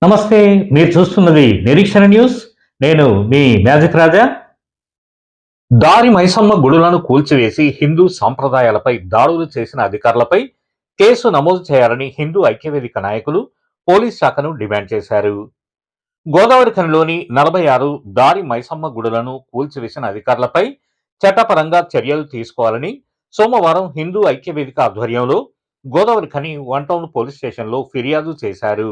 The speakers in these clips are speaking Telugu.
నమస్తే, మీరు చూస్తున్నది నిరీక్షణ న్యూస్. నేను మీ మ్యాజిక్ రాజా. దారి మైసమ్మ గుడులను కూల్చివేసి హిందూ సాంప్రదాయాలపై దాడులు చేసిన అధికారులపై కేసు నమోదు చేయాలని హిందూ ఐక్యవేదిక నాయకులు పోలీస్ శాఖను డిమాండ్ చేశారు. గోదావరి ఖనిలోని 46 దారి మైసమ్మ గుడులను కూల్చివేసిన అధికారులపై చట్టపరంగా చర్యలు తీసుకోవాలని సోమవారం హిందూ ఐక్యవేదిక ఆధ్వర్యంలో గోదావరి ఖని 1 టౌన్ పోలీస్ స్టేషన్లో ఫిర్యాదు చేశారు.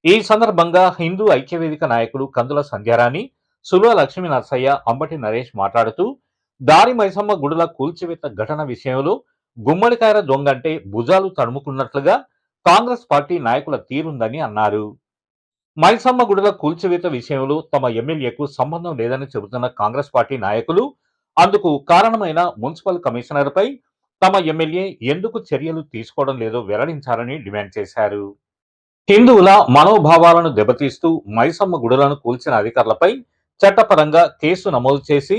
ఈ సందర్భంగా హిందూ ఐక్యవేదిక నాయకులు కందుల సంధ్యారాణి, సులువ లక్ష్మీ నరసయ్య, అంబటి నరేష్ మాట్లాడుతూ దారి మైసమ్మ గుడుల కూల్చివేత ఘటన విషయంలో గుమ్మడికాయల దొంగంటే భుజాలు తడుముకున్నట్లుగా కాంగ్రెస్ పార్టీ నాయకుల తీరుందని అన్నారు. మైసమ్మ గుడుల కూల్చివేత విషయంలో తమ ఎమ్మెల్యేకు సంబంధం లేదని చెబుతున్న కాంగ్రెస్ పార్టీ నాయకులు అందుకు కారణమైన మున్సిపల్ కమిషనర్పై తమ ఎమ్మెల్యే ఎందుకు చర్యలు తీసుకోవడం లేదో వెల్లడించాలని డిమాండ్ చేశారు. హిందువుల మనోభావాలను దెబ్బతీస్తూ మైసమ్మ గుడులను కూల్చిన అధికారులపై చట్టపరంగా కేసు నమోదు చేసి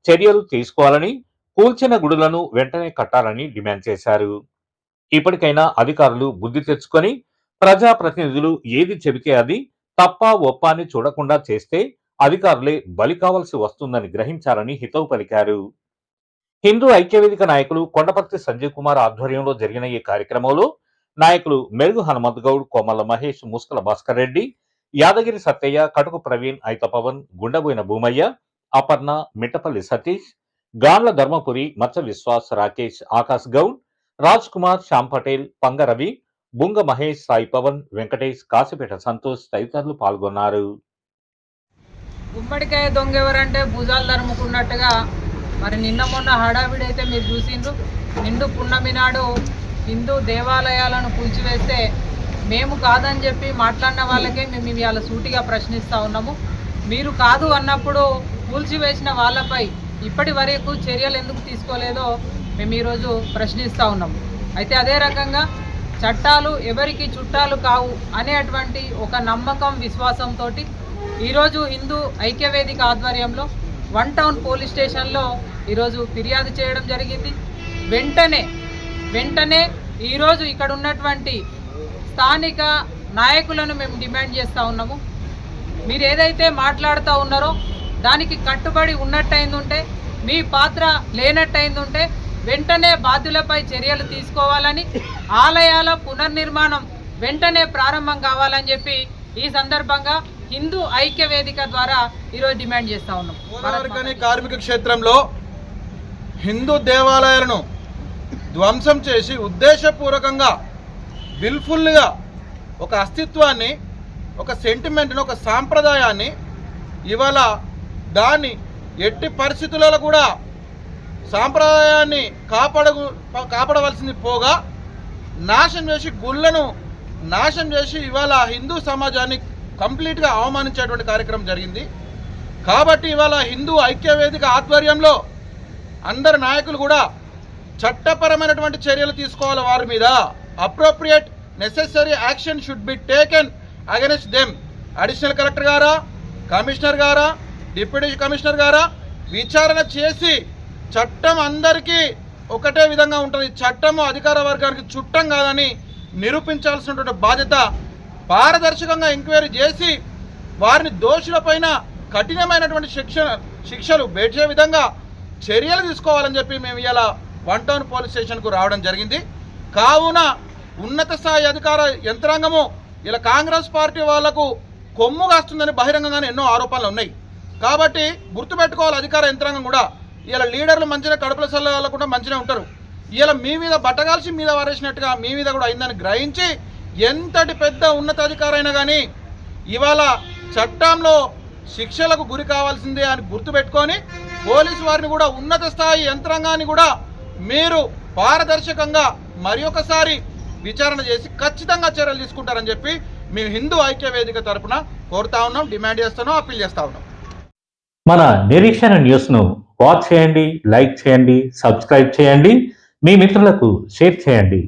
చర్యలు తీసుకోవాలని, కూల్చిన గుడులను వెంటనే కట్టాలని డిమాండ్ చేశారు. ఇప్పటికైనా అధికారులు బుద్ధి తెచ్చుకొని ప్రజాప్రతినిధులు ఏది చెబితే అది తప్ప ఒప్ప అని చూడకుండా చేస్తే అధికారులే బలి కావాల్సి వస్తుందని గ్రహించాలని హితవు పలికారు. హిందూ ఐక్యవేదిక నాయకులు కొండపర్తి సంజయ్ కుమార్ ఆధ్వర్యంలో జరిగిన ఈ కార్యక్రమంలో నాయకులు మెరుగు హనుమంత్ గౌడ్, కోమల్ల మహేష్, ముస్కల భాస్కర్ రెడ్డి, యాదగిరి సత్తయ్య, కటుకు ప్రవీణ్, ఐత పవన్, గుండబోయిన భూమయ్య, అపర్ణ, మిట్టపల్లి సతీష్, గాండ్ల ధర్మపురి, మచ్చ విశ్వాస్, రాకేష్, ఆకాశ్ గౌడ్, రాజ్ కుమార్, శ్యామ్ పటేల్, పంగ రవి, బుంగ మహేష్, సాయి పవన్, వెంకటేష్, కాసిపేట సంతోష్ తదితరులు పాల్గొన్నారు. గుమ్మడికాయ దొంగ ఎవరంటే భుజాలు తరుముకున్నట్టుగా మరి నిన్న మొన్న హడావిడి అయితే మీరు చూసిండ్రు. నిండు పున్నమి నాడు హిందూ దేవాలయాలను కూల్చివేస్తే మేము కాదని చెప్పి మాట్లాడిన వాళ్ళకే మేము ఇవాళ సూటిగా ప్రశ్నిస్తూ ఉన్నాము. మీరు కాదు అన్నప్పుడు కూల్చివేసిన వాళ్ళపై ఇప్పటి వరకు చర్యలు ఎందుకు తీసుకోలేదో మేము ఈరోజు ప్రశ్నిస్తూ ఉన్నాము. అయితే అదే రకంగా చట్టాలు ఎవరికి చుట్టాలు కావు అనేటువంటి ఒక నమ్మకం, విశ్వాసంతో ఈరోజు హిందూ ఐక్యవేదిక ఆధ్వర్యంలో 1 టౌన్ పోలీస్ స్టేషన్లో ఈరోజు ఫిర్యాదు చేయడం జరిగింది. వెంటనే ఈరోజు ఇక్కడ ఉన్నటువంటి స్థానిక నాయకులను మేము డిమాండ్ చేస్తూ ఉన్నాము. మీరు ఏదైతే మాట్లాడుతూ ఉన్నారో దానికి కట్టుబడి ఉన్నట్టయిందుంటే, మీ పాత్ర లేనట్టయిందుంటే వెంటనే బాధ్యులపై చర్యలు తీసుకోవాలని, ఆలయాల పునర్నిర్మాణం వెంటనే ప్రారంభం కావాలని చెప్పి ఈ సందర్భంగా హిందూ ఐక్య వేదిక ద్వారా ఈరోజు డిమాండ్ చేస్తూ ఉన్నాం. గోదావరి కార్మిక క్షేత్రంలో హిందూ దేవాలయాలను ధ్వంసం చేసి ఉద్దేశపూర్వకంగా విల్ఫుల్గా ఒక అస్తిత్వాన్ని, ఒక సెంటిమెంట్ని, ఒక సాంప్రదాయాన్ని ఇవాళ దాన్ని ఎట్టి పరిస్థితులలో కూడా సాంప్రదాయాన్ని కాపాడవలసింది పోగా నాశనం చేసి, గుళ్ళను నాశనం చేసి ఇవాళ హిందూ సమాజాన్ని కంప్లీట్గా అవమానించేటువంటి కార్యక్రమం జరిగింది. కాబట్టి ఇవాళ హిందూ ఐక్యవేదిక ఆధ్వర్యంలో అందరు నాయకులు కూడా చట్టపరమైనటువంటి చర్యలు తీసుకోవాలి. వారి మీద appropriate necessary action should be taken against them. Additional collector గారా, కమిషనర్ గారా, డిప్యూటీ కమిషనర్ గారా విచారణ చేసి చట్టం అందరికీ ఒకటే విధంగా ఉంటుంది, చట్టము అధికార వర్గానికి చుట్టం కాదని నిరూపించాల్సినటువంటి బాధ్యత. పారదర్శకంగా ఎంక్వైరీ చేసి వారిని దోషులపైన కఠినమైనటువంటి శిక్షలు వేసే విధంగా చర్యలు తీసుకోవాలని చెప్పి మేము ఇలా 1 టౌన్ పోలీస్ స్టేషన్కు రావడం జరిగింది. కావున ఉన్నత స్థాయి అధికార యంత్రాంగము ఇలా కాంగ్రెస్ పార్టీ వాళ్లకు కొమ్ము కాస్తుందని బహిరంగంగానే ఎన్నో ఆరోపణలు ఉన్నాయి. కాబట్టి గుర్తుపెట్టుకోవాలి, అధికార యంత్రాంగం కూడా ఇలా లీడర్లు మంచిగా కడుపుల సల్లకుండా మంచిగా ఉంటారు. ఇలా మీ మీద బట్టగాల్సి మీద వారేసినట్టుగా మీ మీద కూడా అయిందని గ్రహించి ఎంతటి పెద్ద ఉన్నతాధికారైనా కానీ ఇవాళ చట్టంలో శిక్షలకు గురి కావాల్సిందే అని గుర్తుపెట్టుకొని పోలీసు వారిని కూడా, ఉన్నత స్థాయి యంత్రాంగాన్ని కూడా మీరు పారదర్శకంగా మరి ఒకసారి విచారణ చేసి ఖచ్చితంగా చర్యలు తీసుకుంటారని చెప్పి మేము హిందూ ఐక్య వేదిక తరఫున కోరుతా ఉన్నాం, డిమాండ్ చేస్తున్నాం, అప్పీల్ చేస్తా ఉన్నాం. మన నిరీక్షణ న్యూస్ను వాచ్ చేయండి, లైక్ చేయండి, సబ్స్క్రైబ్ చేయండి, మీ మిత్రులకు షేర్ చేయండి.